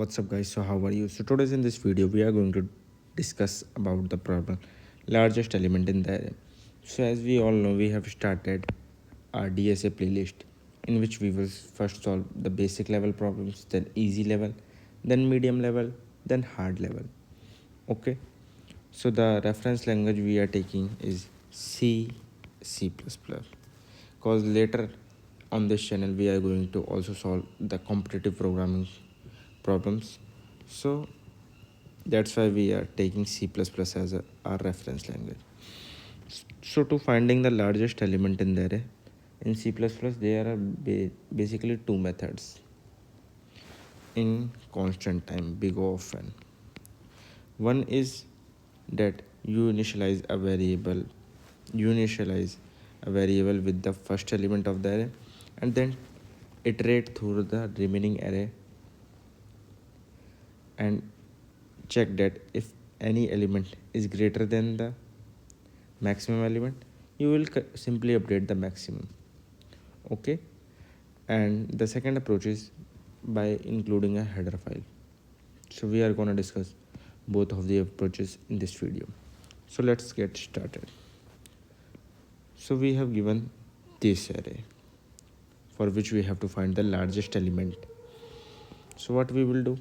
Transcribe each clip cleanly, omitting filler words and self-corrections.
What's up guys, so how are you? So today's in this video we are going to discuss about the problem largest element in the array. So as we all know, we have started our DSA playlist in which we will first solve the basic level problems, then easy level, then medium level, then hard level. Okay, so the reference language we are taking is C++, because later on this channel we are going to also solve the competitive programming problems. So that's why we are taking C++ as our reference language. So to finding the largest element in the array in C++, there are basically two methods in constant time, big O of n. One is that you initialize a variable with the first element of the array and then iterate through the remaining array and check that if any element is greater than the maximum element, you will simply update the maximum. Okay, and the second approach is by including a header file. So we are going to discuss both of the approaches in this video. So let's get started. So we have given this array for which we have to find the largest element. So what we will do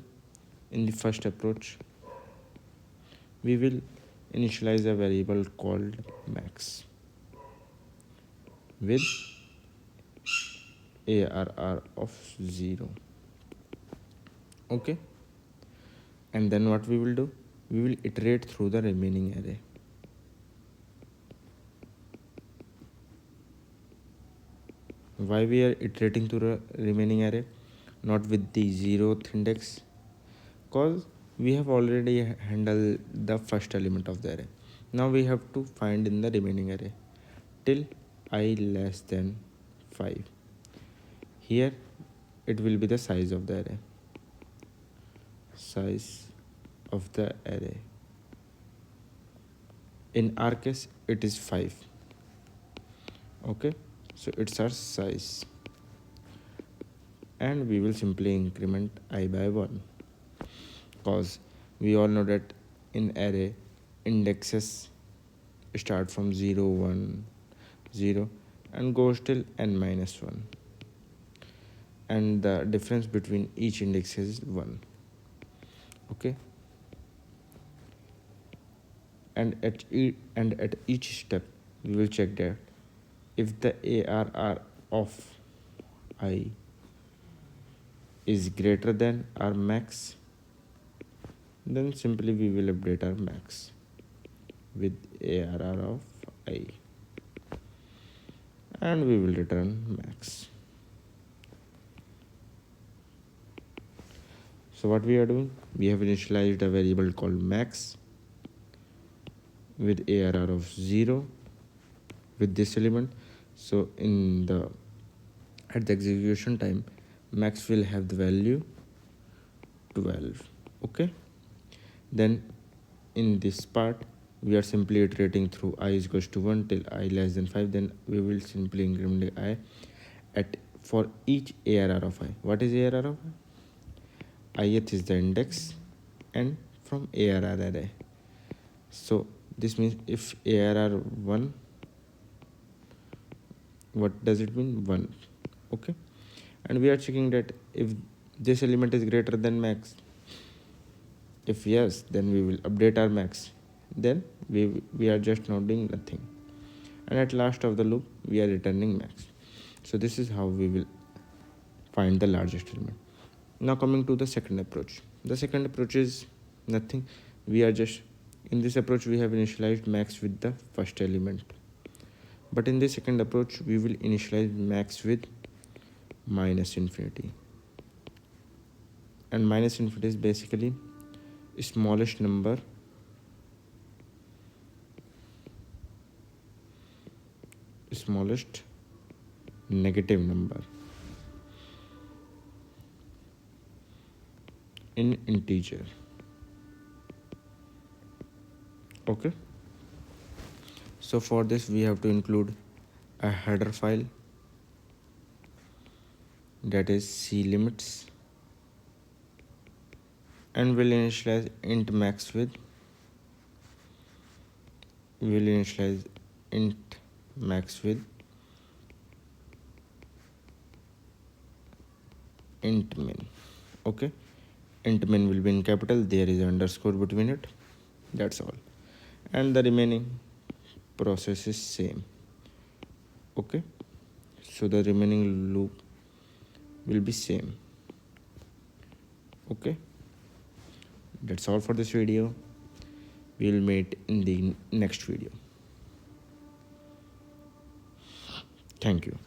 in the first approach, we will initialize a variable called max with ARR of 0. Okay, and then what we will do, we will iterate through the remaining array. Why we are iterating through the remaining array, not with the 0th index? Because we have already handled the first element of the array. Now we have to find in the remaining array till I less than 5. Here it will be the size of the array. Size of the array. In our case, it is 5. Okay, so it's our size. And we will simply increment I by 1. Because we all know that in array, indexes start from 0, 1, 0 and goes till n minus 1. And the difference between each index is 1. Okay, and at each step we will check that if the ARR of I is greater than our max, then simply we will update our max with ARR of I and we will return max. So what we are doing, we have initialized a variable called max with ARR of 0 with this element. So at the execution time, max will have the value 12. Okay, then in this part we are simply iterating through I is equals to 1 till I less than 5. Then we will simply increment I at for each ARR of I. What is ARR of I? Ith is the index and from ARR array. So this means if ARR 1, what does it mean? 1. Okay, and we are checking that if this element is greater than max. If yes, then we will update our max. Then we are just now doing nothing, and at last of the loop we are returning max. So this is how we will find the largest element. Now coming to the second approach. The second approach is nothing. We are just in this approach we have initialized max with the first element, but in the second approach we will initialize max with minus infinity, and minus infinity is basically smallest number smallest negative number in integer. Okay, so for this we have to include a header file, that is C limits and we'll initialize int max with int min. Okay, int min will be in capital, there is underscore between it, that's all, and the remaining process is same. Okay, so the remaining loop will be same. Okay, that's all for this video. We'll meet in the next video. Thank you.